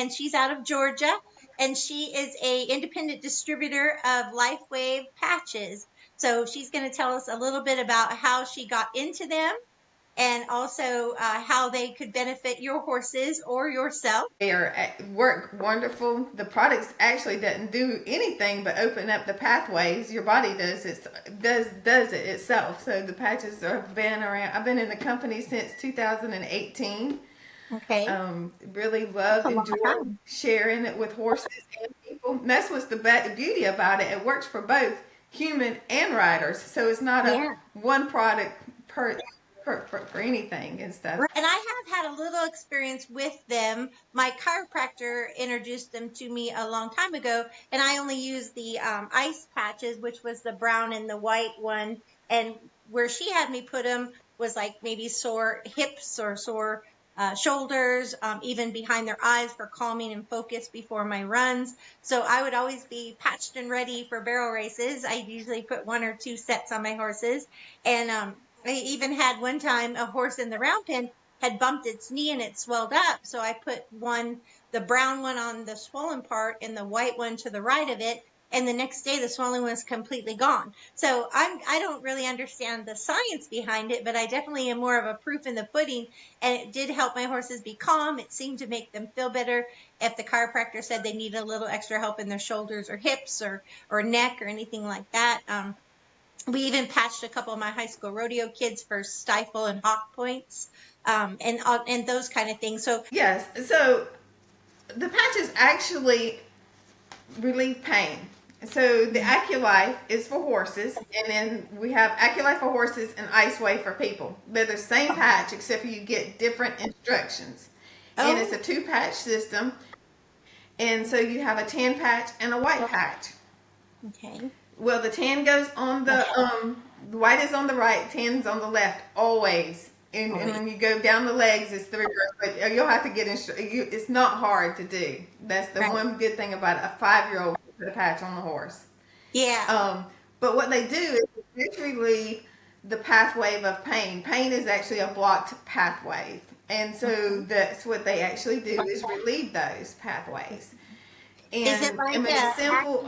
and she's out of Georgia, and she is a independent distributor of Lifewave Patches. So she's going to tell us a little bit about how she got into them, and also how they could benefit your horses or yourself. They work wonderful. The products actually doesn't do anything but open up the pathways. Your body does it itself. So the patches have been around. I've been in the company since 2018. Okay. Really love, enjoy sharing it with horses and people. And that's what's the beauty about it. It works for both human and riders. So it's not a one product for anything and stuff. And I have had a little experience with them. My chiropractor introduced them to me a long time ago, and I only used the ice patches, which was the brown and the white one. And where she had me put them was like maybe sore hips or sore shoulders, even behind their eyes for calming and focus before my runs. So I would always be patched and ready for barrel races. I usually put 1 or 2 sets on my horses. And I even had one time a horse in the round pen had bumped its knee and it swelled up. So I put the brown one on the swollen part and the white one to the right of it. And the next day the swelling was completely gone. So I don't really understand the science behind it, but I definitely am more of a proof in the pudding. And it did help my horses be calm. It seemed to make them feel better. If the chiropractor said they needed a little extra help in their shoulders or hips or neck or anything like that. We even patched a couple of my high school rodeo kids for stifle and hawk points, and those kind of things. So yes, so the patches actually relieve pain. So the AccuLife is for horses, and then we have AccuLife for horses and IceWave for people. They're the same patch, except for you get different instructions. And it's a 2-patch system. And so you have a tan patch and a white patch. Okay. Well, the tan goes on the white is on the right, tan's on the left, always. And when you go down the legs, it's the reverse. But you'll have to get it's not hard to do. That's the one good thing about it. A 5-year-old can put a patch on the horse. Yeah. But what they do is they relieve the pathway of pain. Pain is actually a blocked pathway. And so that's what they actually do is relieve those pathways. And is it like it's simple.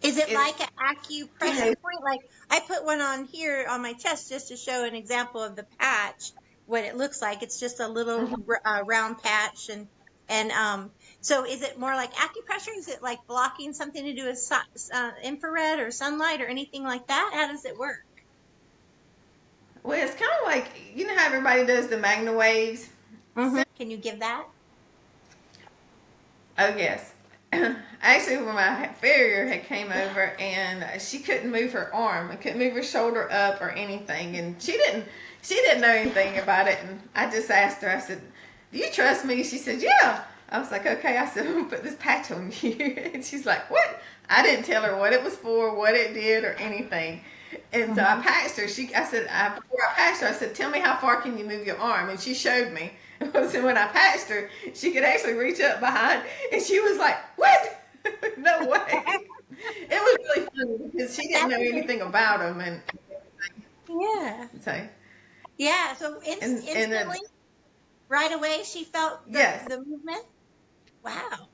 Is it like an acupressure point? Like I put one on here on my chest just to show an example of the patch, what it looks like. It's just a little round patch, and so is it more like acupressure? Is it like blocking something to do with infrared or sunlight or anything like that? How does it work? Well, it's kind of like, you know how everybody does the magna waves? Can you give that? Oh, yes. Actually, when my farrier had came over and she couldn't move her arm, I couldn't move her shoulder up or anything, and she didn't know anything about it. And I just asked her, I said, "Do you trust me?" She said, "Yeah." I was like, "Okay." I said, "I'm gonna put this patch on you," and she's like, "What?" I didn't tell her what it was for, what it did, or anything. And so I patched her. Before I patched her, I said, "Tell me how far can you move your arm?" And she showed me. So when I patched her, she could actually reach up behind, and she was like, "What? No way!" It was really funny because she didn't know anything about them, and so instantly, right away, she felt the movement. Wow,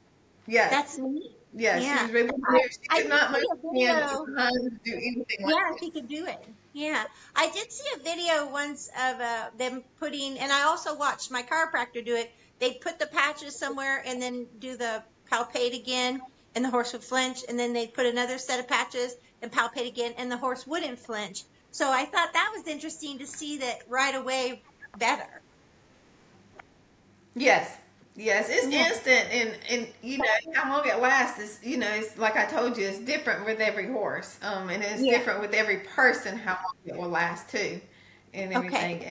that's neat. Yes, she was really clear. She could not move her hand behind to do anything like that. She could do it. Yeah. I did see a video once of them putting, and I also watched my chiropractor do it. They'd put the patches somewhere and then do the palpate again, and the horse would flinch, and then they'd put another set of patches and palpate again, and the horse wouldn't flinch. So I thought that was interesting to see that right away better. Yes. Yes, it's instant, and you know how long it lasts is, you know, it's like I told you, it's different with every horse, and it's different with every person how long it will last too, and everything.